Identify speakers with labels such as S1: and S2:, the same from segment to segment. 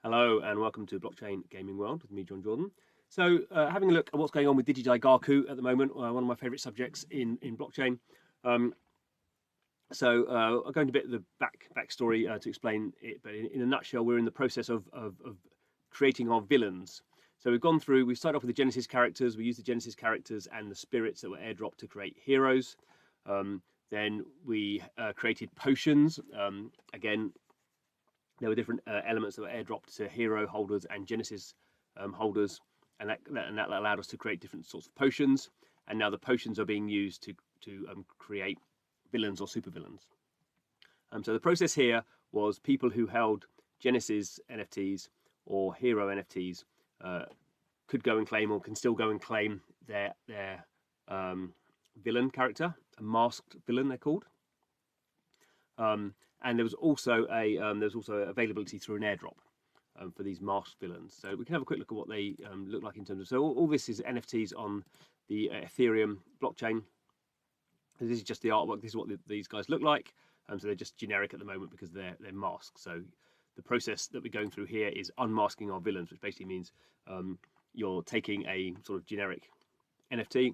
S1: Hello and welcome to Blockchain Gaming World with me, John Jordan. So having a look at what's going on with DigiDaigaku at the moment, one of my favourite subjects in blockchain. I'll go into a bit of the backstory to explain it, but in a nutshell, we're in the process of creating our villains. So we started off with the Genesis characters, we used the Genesis characters and the spirits that were airdropped to create heroes. Then we created potions. Again, there were different elements that were airdropped to hero holders and Genesis holders, and that allowed us to create different sorts of potions. And now the potions are being used to create villains or supervillains. So the process here was people who held Genesis NFTs or hero NFTs could go and claim, or can still go and claim their villain character, a masked villain they're called. And there was also availability through an airdrop for these masked villains. So we can have a quick look at what they look like in terms of. So all this is NFTs on the Ethereum blockchain. So this is just the artwork. This is what these guys look like. So they're just generic at the moment because they're masked. So the process that we're going through here is unmasking our villains, which basically means you're taking a sort of generic NFT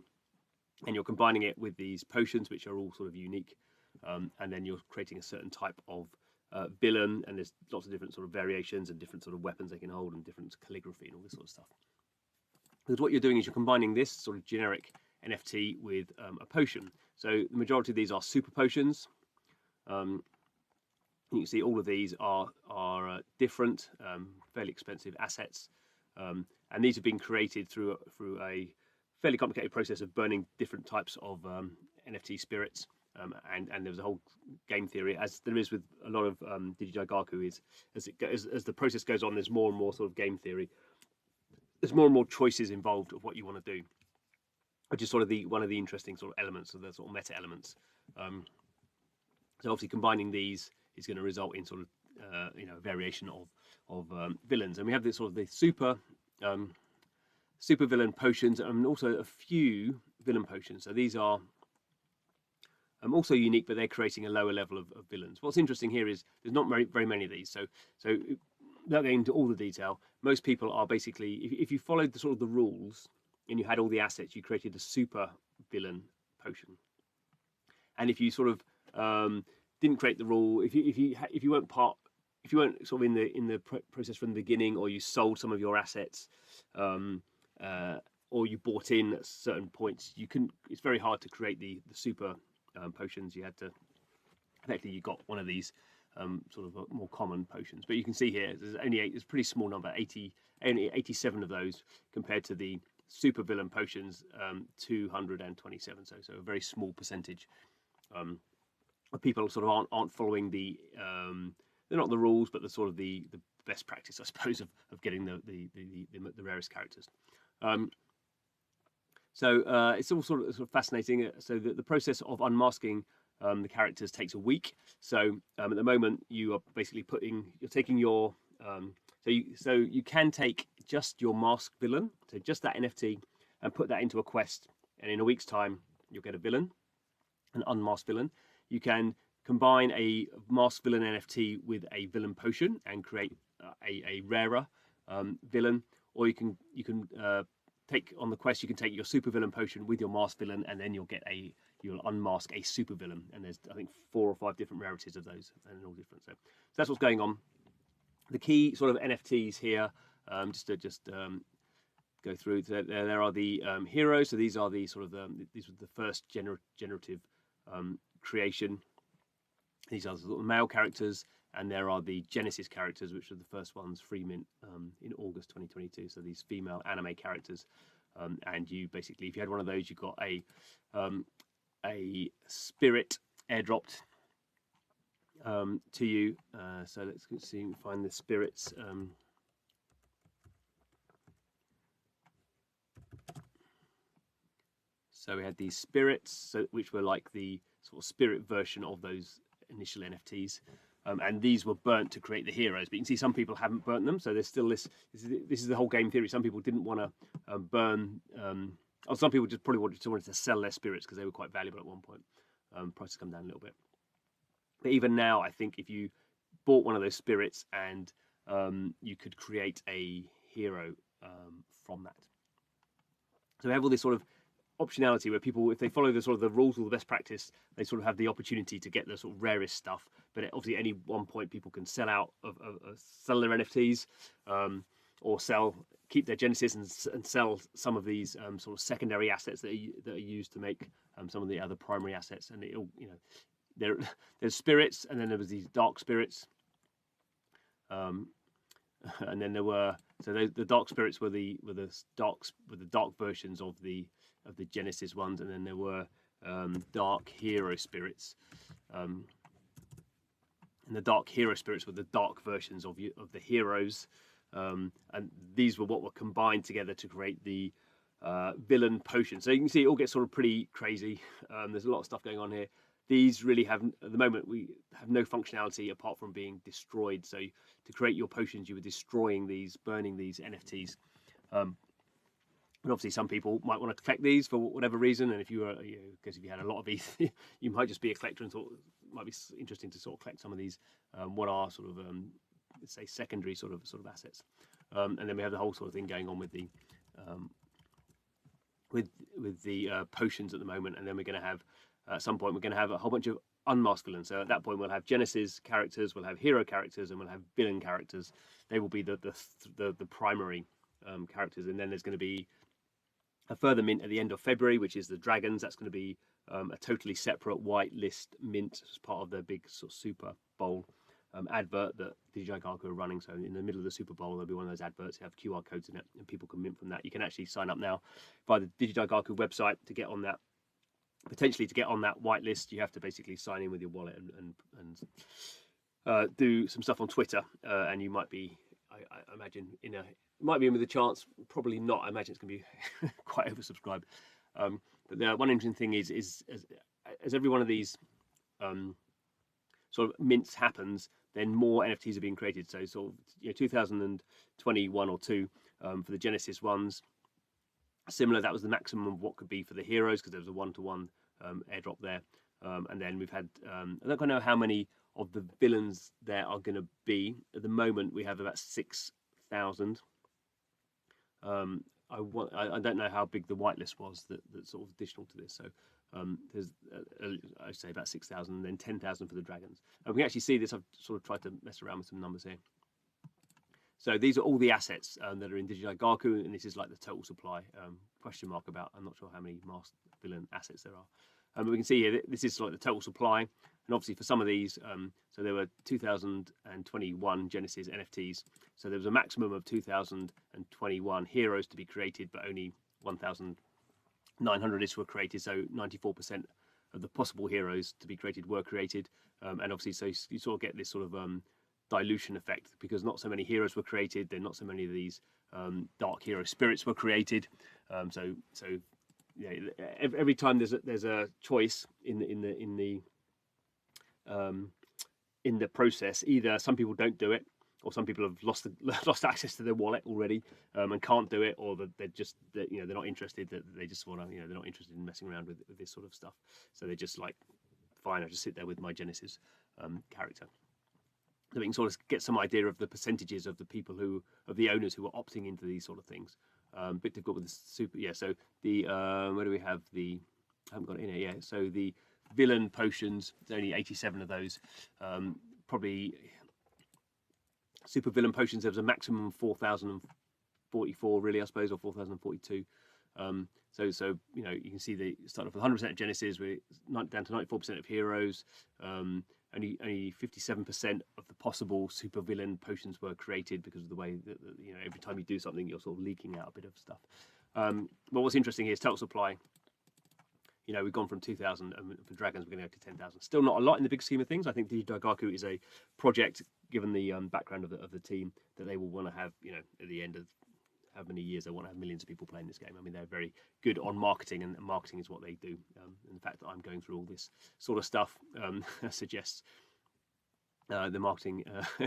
S1: and you're combining it with these potions, which are all sort of unique. And then you're creating a certain type of villain, and there's lots of different sort of variations and different sort of weapons they can hold and different calligraphy and all this sort of stuff. Because what you're doing is you're combining this sort of generic NFT with a potion. So the majority of these are super potions. You can see all of these are different, fairly expensive assets, and these have been created through a fairly complicated process of burning different types of NFT spirits. And there's a whole game theory, as there is with a lot of DigiDaigaku. As the process goes on, there's more and more sort of game theory. There's more and more choices involved of what you want to do, which is sort of one of the interesting sort of elements of the sort of meta elements. So obviously combining these is going to result in sort of a variation of villains, and we have this sort of the super villain potions, and also a few villain potions. So these are also unique, but they're creating a lower level of villains. What's interesting here is there's not very many of these. So without getting into all the detail, most people are basically, if you followed the sort of the rules and you had all the assets, you created a super villain potion. And if you sort of didn't create the rule, if you weren't sort of in the process from the beginning, or you sold some of your assets, or you bought in at certain points, it's very hard to create the super potions. You had to effectively, you got one of these sort of more common potions, but you can see here there's a pretty small number, only 87 of those, compared to the super villain potions, 227. So a very small percentage of people sort of aren't following they're not the rules, but the sort of the best practice, I suppose, of getting the rarest characters. So it's all sort of fascinating. So the process of unmasking the characters takes a week. So at the moment, you are basically taking your so you can take just your masked villain, so just that NFT, and put that into a quest, and in a week's time you'll get a villain, an unmasked villain. You can combine a masked villain NFT with a villain potion and create a rarer villain, or you can take on the quest. You can take your super villain potion with your masked villain, and then you'll unmask a super villain. And there's, I think, 4 or 5 different rarities of those, and they're all different. So that's what's going on. The key sort of NFTs here, just to go through. There are the heroes. So these are the sort of these were the first generative creation. These are the sort of male characters, and there are the Genesis characters, which are the first ones free mint in August 2022. So these female anime characters, and you basically, if you had one of those, you got a spirit airdropped to you. So let's see, find the spirits. So we had these spirits, which were like the sort of spirit version of those initial NFTs. And these were burnt to create the heroes, but you can see some people haven't burnt them, so there's still this is the whole game theory. Some people didn't want to burn, or some people just probably wanted to sell their spirits because they were quite valuable at one point. Prices come down a little bit, but even now, I think if you bought one of those spirits and you could create a hero from that. So we have all this sort of optionality where people, if they follow the sort of the rules or the best practice, they sort of have the opportunity to get the sort of rarest stuff. But obviously, at any one point, people can sell out sell their NFTs, or keep their Genesis and sell some of these sort of secondary assets that are used to make some of the other primary assets. And it'll, there's spirits, and then there was these dark spirits. And then there were the dark spirits were the dark versions of the Genesis ones, and then there were dark hero spirits, and the dark hero spirits were the dark versions of the heroes, and these were what were combined together to create the villain potion. So you can see it all gets sort of pretty crazy. There's a lot of stuff going on here. These really have, at the moment, we have no functionality apart from being destroyed. So to create your potions, you were destroying these, burning these NFTs. And obviously, some people might want to collect these for whatever reason. And if you were, because if you had a lot of these, you might just be a collector and thought it might be interesting to sort of collect some of these. What are sort of, let's say, secondary sort of assets. And then we have the whole sort of thing going on with the potions at the moment. And then we're going to have, at some point, we're going to have a whole bunch of unmasked villains. So at that point, we'll have Genesis characters, we'll have hero characters, and we'll have villain characters. They will be the primary characters. And then there's going to be a further mint at the end of February, which is the dragons. That's going to be a totally separate whitelist mint as part of the big sort of Super Bowl advert that DigiDaigaku are running. So in the middle of the Super Bowl, there'll be one of those adverts that have QR codes in it, and people can mint from that. You can actually sign up now via the DigiDaigaku website to get on that. Potentially to get on that whitelist, you have to basically sign in with your wallet and do some stuff on Twitter, and you might be, I imagine, might be in with a chance. Probably not. I imagine it's going to be quite oversubscribed. But the one interesting thing is as every one of these sort of mints happens, then more NFTs are being created. So sort of 2021 or 2 for the Genesis ones. Similar, that was the maximum of what could be for the heroes because there was a one-to-one airdrop there. And then we've had, I don't know how many of the villains there are going to be. At the moment, we have about 6,000. I don't know how big the whitelist was that's sort of additional to this. So there's, I'd say about 6,000 and then 10,000 for the dragons. And we can actually see this. I've sort of tried to mess around with some numbers here. So these are all the assets that are in DigiDaigaku, and this is like the total supply, question mark about, I'm not sure how many masked villain assets there are. But we can see here, this is like the total supply. And obviously for some of these, so there were 2021 Genesis NFTs. So there was a maximum of 2021 heroes to be created, but only 1,900-ish were created. So 94% of the possible heroes to be created were created. And obviously, so you sort of get this sort of dilution effect because not so many heroes were created. Then not so many of these dark hero spirits were created. So yeah, every time there's a choice in the process, either some people don't do it, or some people have lost access to their wallet already and can't do it, or they're just they're not interested. That they just want to they're not interested in messing around with this sort of stuff. So they're just like, fine, I'll just sit there with my Genesis character. So we can sort of get some idea of the percentages of the people of the owners who are opting into these sort of things. Bit difficult with the super. Yeah. So the where do we have the? I haven't got it in here. Yeah. So the villain potions. There's only 87 of those. Probably super villain potions. There was a maximum of 4,044, really, I suppose, or 4,042. So you can see they start off with 100% of Genesis. We're down to 94% of heroes. Only 57% of the possible super villain potions were created because of the way that every time you do something, you're sort of leaking out a bit of stuff. But what's interesting here is total supply. We've gone from 2,000, and for dragons, we're going to go to 10,000. Still not a lot in the big scheme of things. I think DigiDaigaku is a project, given the background of the team, that they will want to have, at the end of how many years they want to have millions of people playing this game. I mean, they're very good on marketing, and marketing is what they do. And the fact that I'm going through all this sort of stuff suggests The marketing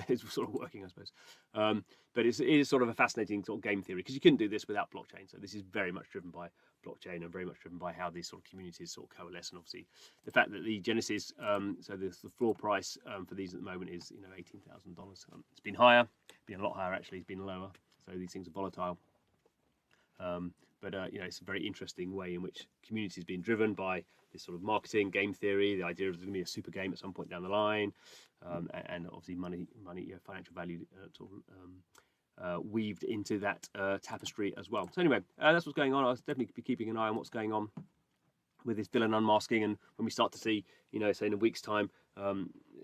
S1: is sort of working, I suppose. But it is sort of a fascinating sort of game theory, because you couldn't do this without blockchain. So this is very much driven by blockchain and very much driven by how these sort of communities sort of coalesce. And obviously the fact that the Genesis, so the floor price for these at the moment is $18,000. It's been higher, been a lot higher actually. It's been lower. So these things are volatile. But it's a very interesting way in which community is being driven by this sort of marketing, game theory, the idea of there's going to be a super game at some point down the line, and obviously money, financial value sort of weaved into that tapestry as well. So anyway, that's what's going on. I'll definitely be keeping an eye on what's going on with this villain unmasking, and when we start to see, say in a week's time,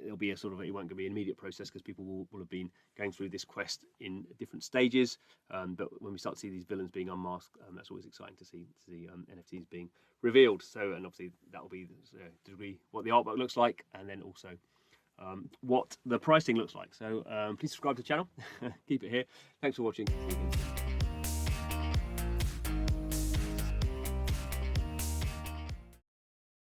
S1: it'll be it won't be an immediate process, because people will have been going through this quest in different stages. But when we start to see these villains being unmasked, that's always exciting to see NFTs being revealed. So, and obviously that will be to degree what the artwork looks like, and then also what the pricing looks like. So please subscribe to the channel. Keep it here. Thanks for watching. See you again soon.